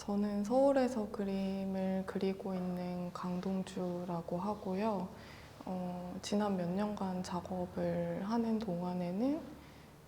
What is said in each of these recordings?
저는 서울에서 그림을 그리고 있는 강동주라고 하고요. 지난 몇 년간 작업을 하는 동안에는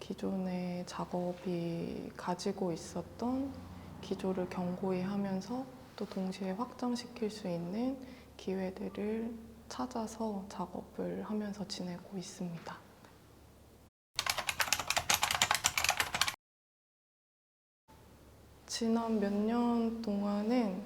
기존의 작업이 가지고 있었던 기조를 견고히 하면서 또 동시에 확장시킬 수 있는 기회들을 찾아서 작업을 하면서 지내고 있습니다. 지난 몇 년 동안은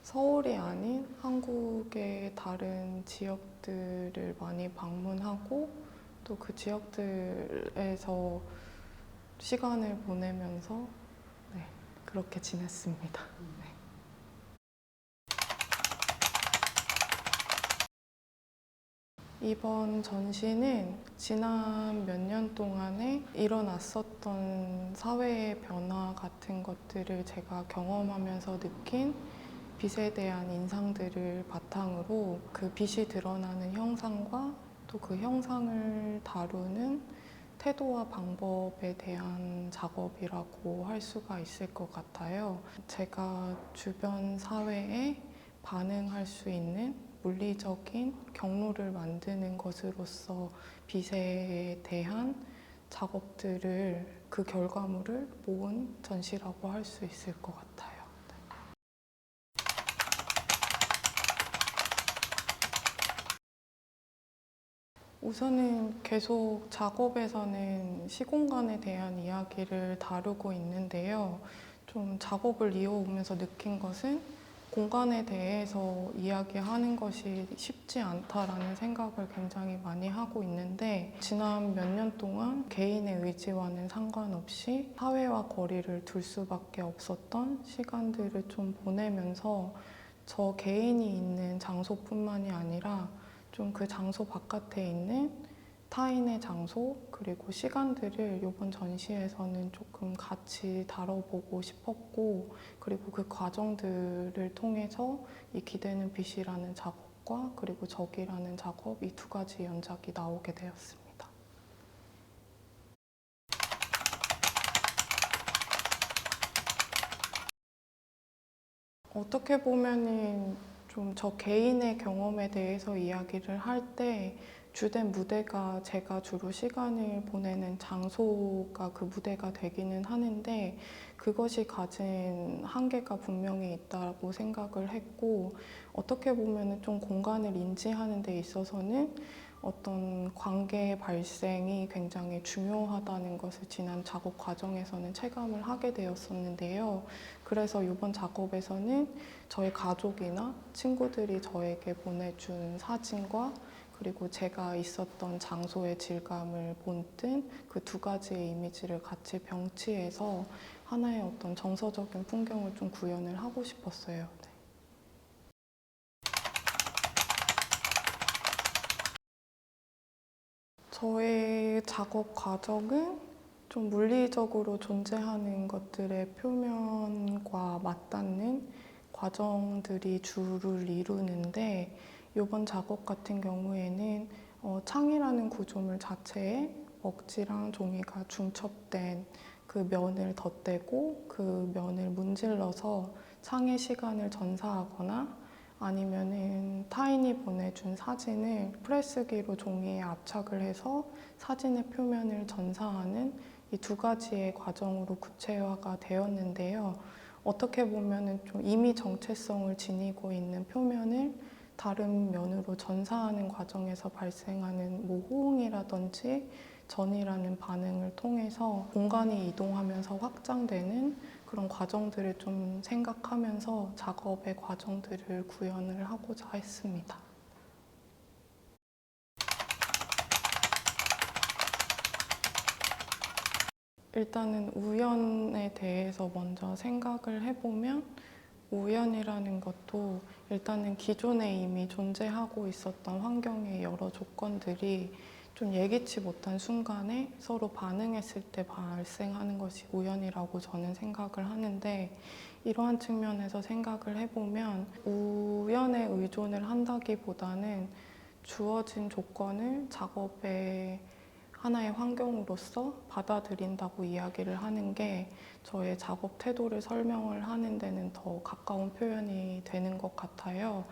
서울이 아닌 한국의 다른 지역들을 많이 방문하고 또 그 지역들에서 시간을 보내면서 그렇게 지냈습니다. 이번 전시는 지난 몇 년 동안에 일어났었던 사회의 변화 같은 것들을 제가 경험하면서 느낀 빛에 대한 인상들을 바탕으로 그 빛이 드러나는 형상과 또 그 형상을 다루는 태도와 방법에 대한 작업이라고 할 수가 있을 것 같아요. 제가 주변 사회에 반응할 수 있는 물리적인 경로를 만드는 것으로서 빛에 대한 작업들을 그 결과물을 모은 전시라고 할 수 있을 것 같아요. 우선은 계속 작업에서는 시공간에 대한 이야기를 다루고 있는데요. 좀 작업을 이어오면서 느낀 것은 공간에 대해서 이야기하는 것이 쉽지 않다라는 생각을 굉장히 많이 하고 있는데, 지난 몇 년 동안 개인의 의지와는 상관없이 사회와 거리를 둘 수밖에 없었던 시간들을 좀 보내면서 저 개인이 있는 장소뿐만이 아니라 좀 그 장소 바깥에 있는 타인의 장소 그리고 시간들을 이번 전시에서는 조금 같이 다뤄보고 싶었고, 그리고 그 과정들을 통해서 이 기대는 빛이라는 작업과 그리고 적이라는 작업, 이 두 가지 연작이 나오게 되었습니다. 어떻게 보면은 좀 저 개인의 경험에 대해서 이야기를 할 때 주된 무대가 제가 주로 시간을 보내는 장소가 그 무대가 되기는 하는데, 그것이 가진 한계가 분명히 있다고 생각을 했고, 어떻게 보면은 좀 공간을 인지하는 데 있어서는 어떤 관계 발생이 굉장히 중요하다는 것을 지난 작업 과정에서는 체감을 하게 되었었는데요. 그래서 이번 작업에서는 저희 가족이나 친구들이 저에게 보내준 사진과 그리고 제가 있었던 장소의 질감을 본뜬 그 두 가지의 이미지를 같이 병치해서 하나의 어떤 정서적인 풍경을 좀 구현을 하고 싶었어요. 저의 작업 과정은 좀 물리적으로 존재하는 것들의 표면과 맞닿는 과정들이 주를 이루는데, 이번 작업 같은 경우에는 창이라는 구조물 자체에 먹지랑 종이가 중첩된 그 면을 덧대고 그 면을 문질러서 창의 시간을 전사하거나, 아니면은 타인이 보내준 사진을 프레스기로 종이에 압착을 해서 사진의 표면을 전사하는 이 두 가지의 과정으로 구체화가 되었는데요. 어떻게 보면은 좀 이미 정체성을 지니고 있는 표면을 다른 면으로 전사하는 과정에서 발생하는 호응이라든지 전이라는 반응을 통해서 공간이 이동하면서 확장되는 그런 과정들을 좀 생각하면서 작업의 과정들을 구현을 하고자 했습니다. 일단은 우연에 대해서 먼저 생각을 해보면, 우연이라는 것도 일단은 기존에 이미 존재하고 있었던 환경의 여러 조건들이 좀 예기치 못한 순간에 서로 반응했을 때 발생하는 것이 우연이라고 저는 생각을 하는데, 이러한 측면에서 생각을 해보면 우연에 의존을 한다기보다는 주어진 조건을 작업에 하나의 환경으로서 받아들인다고 이야기를 하는 게 저의 작업 태도를 설명을 하는 데는 더 가까운 표현이 되는 것 같아요.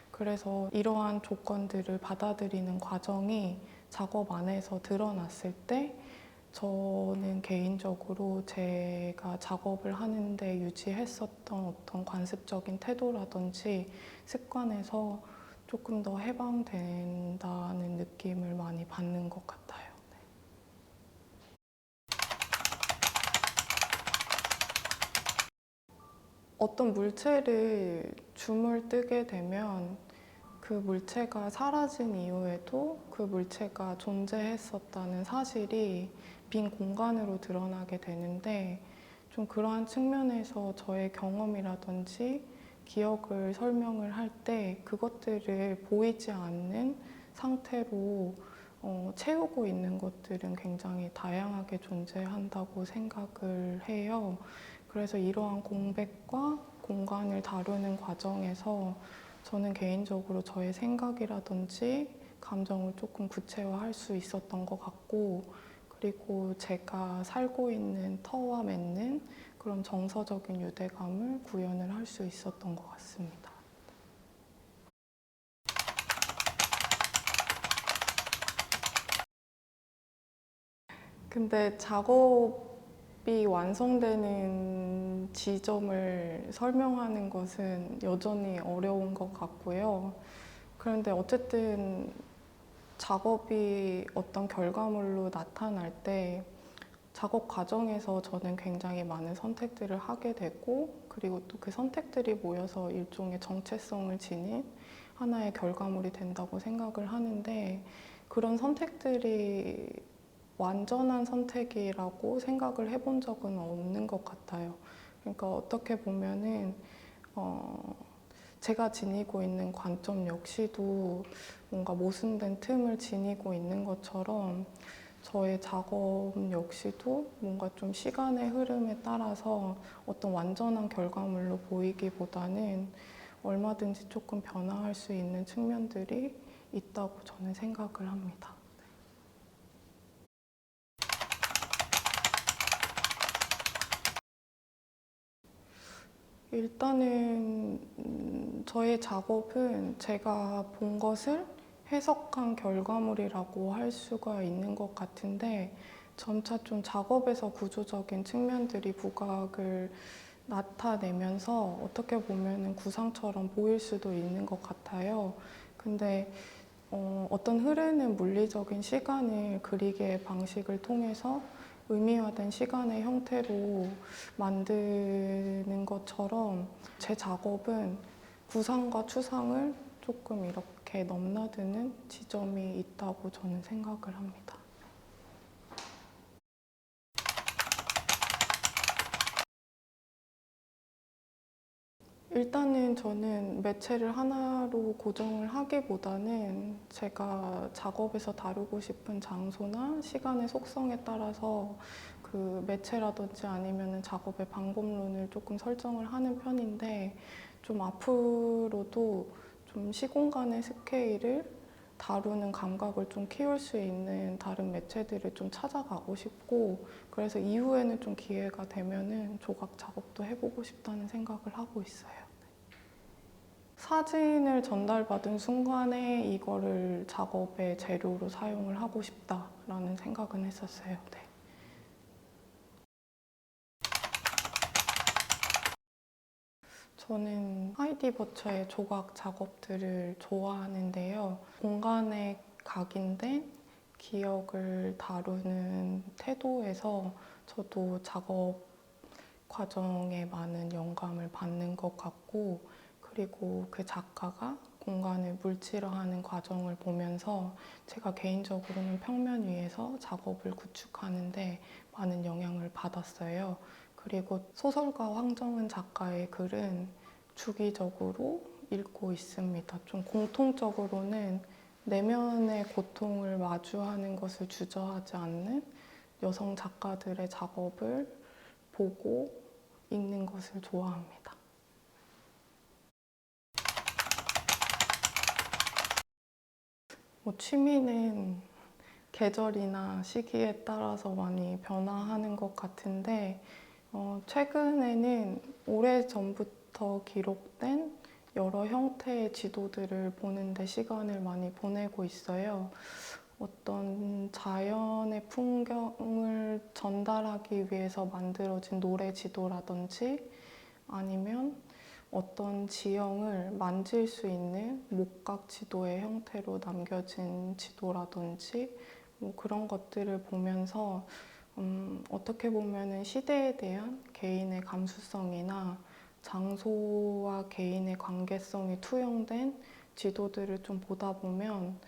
그래서 이러한 조건들을 받아들이는 과정이 작업 안에서 드러났을 때 저는 개인적으로 제가 작업을 하는데 유지했었던 어떤 관습적인 태도라든지 습관에서 조금 더 해방된다는 느낌을 많이 받는 것 같아요. 어떤 물체를 줌을 뜨게 되면 그 물체가 사라진 이후에도 그 물체가 존재했었다는 사실이 빈 공간으로 드러나게 되는데 좀 그러한 측면에서 저의 경험이라든지 기억을 설명을 할 때 그것들을 보이지 않는 상태로 채우고 있는 것들은 굉장히 다양하게 존재한다고 생각을 해요. 그래서 이러한 공백과 공간을 다루는 과정에서 저는 개인적으로 저의 생각이라든지 감정을 조금 구체화할 수 있었던 것 같고, 그리고 제가 살고 있는 터와 맺는 그런 정서적인 유대감을 구현을 할 수 있었던 것 같습니다. 근데 작업이 완성되는 지점을 설명하는 것은 여전히 어려운 것 같고요. 그런데 어쨌든 작업이 어떤 결과물로 나타날 때 작업 과정에서 저는 굉장히 많은 선택들을 하게 되고, 그리고 또 그 선택들이 모여서 일종의 정체성을 지닌 하나의 결과물이 된다고 생각을 하는데, 그런 선택들이 완전한 선택이라고 생각을 해본 적은 없는 것 같아요. 그러니까 어떻게 보면은 제가 지니고 있는 관점 역시도 뭔가 모순된 틈을 지니고 있는 것처럼 저의 작업 역시도 뭔가 좀 시간의 흐름에 따라서 어떤 완전한 결과물로 보이기보다는 얼마든지 조금 변화할 수 있는 측면들이 있다고 저는 생각을 합니다. 일단은 저의 작업은 제가 본 것을 해석한 결과물이라고 할 수가 있는 것 같은데, 점차 좀 작업에서 구조적인 측면들이 부각을 나타내면서 어떻게 보면 구상처럼 보일 수도 있는 것 같아요. 근데 어떤 흐르는 물리적인 시간을 그리기의 방식을 통해서 의미화된 시간의 형태로 만드는 것처럼 제 작업은 구상과 추상을 조금 이렇게 넘나드는 지점이 있다고 저는 생각을 합니다. 일단은 저는 매체를 하나로 고정을 하기보다는 제가 작업에서 다루고 싶은 장소나 시간의 속성에 따라서 그 매체라든지 아니면 작업의 방법론을 조금 설정을 하는 편인데, 좀 앞으로도 좀 시공간의 스케일을 다루는 감각을 좀 키울 수 있는 다른 매체들을 좀 찾아가고 싶고, 그래서 이후에는 좀 기회가 되면은 조각 작업도 해보고 싶다는 생각을 하고 있어요. 사진을 전달받은 순간에 이거를 작업의 재료로 사용을 하고 싶다라는 생각은 했었어요. 네. 저는 하이디 버처의 조각 작업들을 좋아하는데요. 공간에 각인된 기억을 다루는 태도에서 저도 작업 과정에 많은 영감을 받는 것 같고, 그리고 그 작가가 공간을 물질화하는 과정을 보면서 제가 개인적으로는 평면 위에서 작업을 구축하는데 많은 영향을 받았어요. 그리고 소설가 황정은 작가의 글은 주기적으로 읽고 있습니다. 좀 공통적으로는 내면의 고통을 마주하는 것을 주저하지 않는 여성 작가들의 작업을 보고 읽는 것을 좋아합니다. 취미는 계절이나 시기에 따라서 많이 변화하는 것 같은데 최근에는 오래전부터 기록된 여러 형태의 지도들을 보는데 시간을 많이 보내고 있어요. 어떤 자연의 풍경을 전달하기 위해서 만들어진 노래 지도라든지 아니면 어떤 지형을 만질 수 있는 목각 지도의 형태로 남겨진 지도라든지 뭐 그런 것들을 보면서 어떻게 보면은 시대에 대한 개인의 감수성이나 장소와 개인의 관계성이 투영된 지도들을 좀 보다 보면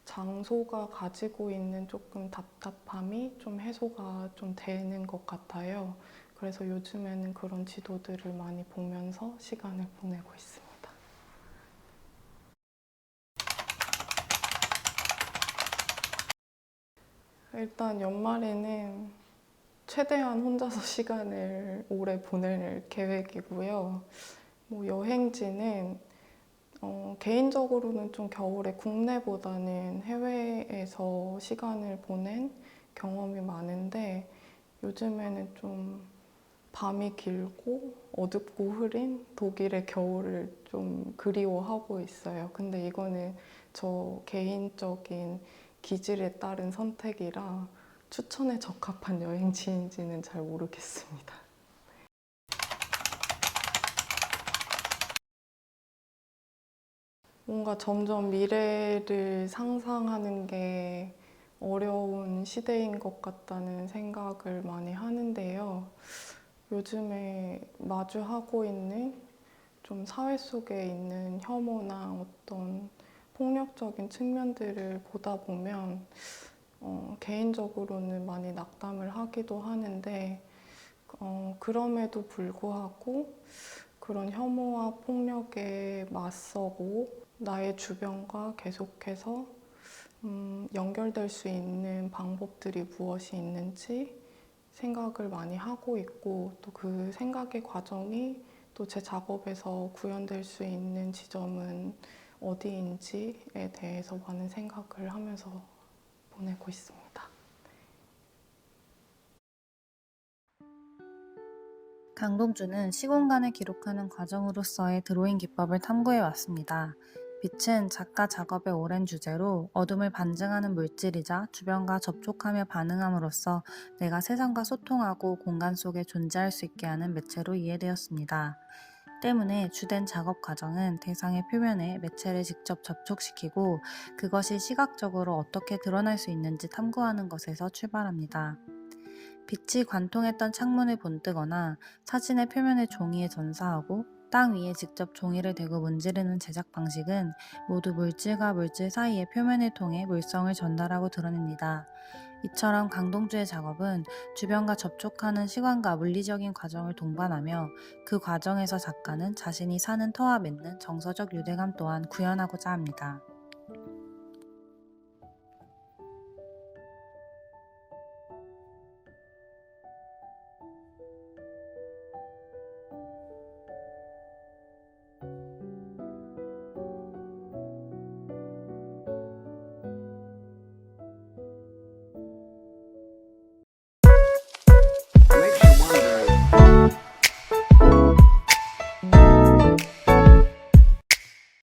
장소가 가지고 있는 조금 답답함이 좀 해소가 좀 되는 것 같아요. 그래서 요즘에는 그런 지도들을 많이 보면서 시간을 보내고 있습니다. 일단 연말에는 최대한 혼자서 시간을 오래 보낼 계획이고요. 뭐 여행지는 개인적으로는 좀 겨울에 국내보다는 해외에서 시간을 보낸 경험이 많은데 요즘에는 좀 밤이 길고 어둡고 흐린 독일의 겨울을 좀 그리워하고 있어요. 근데 이거는 저 개인적인 기질에 따른 선택이라 추천에 적합한 여행지인지는 잘 모르겠습니다. 뭔가 점점 미래를 상상하는 게 어려운 시대인 것 같다는 생각을 많이 하는데요. 요즘에 마주하고 있는 좀 사회 속에 있는 혐오나 어떤 폭력적인 측면들을 보다 보면 개인적으로는 많이 낙담을 하기도 하는데 그럼에도 불구하고 그런 혐오와 폭력에 맞서고 나의 주변과 계속해서 연결될 수 있는 방법들이 무엇이 있는지 생각을 많이 하고 있고 또 그 생각의 과정이 또 제 작업에서 구현될 수 있는 지점은 어디인지에 대해서 많은 생각을 하면서 보내고 있습니다. 강동주는 시공간을 기록하는 과정으로서의 드로잉 기법을 탐구해 왔습니다. 빛은 작가 작업의 오랜 주제로 어둠을 반증하는 물질이자 주변과 접촉하며 반응함으로써 내가 세상과 소통하고 공간 속에 존재할 수 있게 하는 매체로 이해되었습니다. 때문에 주된 작업 과정은 대상의 표면에 매체를 직접 접촉시키고 그것이 시각적으로 어떻게 드러날 수 있는지 탐구하는 것에서 출발합니다. 빛이 관통했던 창문을 본뜨거나 사진의 표면을 종이에 전사하고 땅 위에 직접 종이를 대고 문지르는 제작 방식은 모두 물질과 물질 사이의 표면을 통해 물성을 전달하고 드러냅니다. 이처럼 강동주의 작업은 주변과 접촉하는 시간과 물리적인 과정을 동반하며 그 과정에서 작가는 자신이 사는 터와 맺는 정서적 유대감 또한 구현하고자 합니다.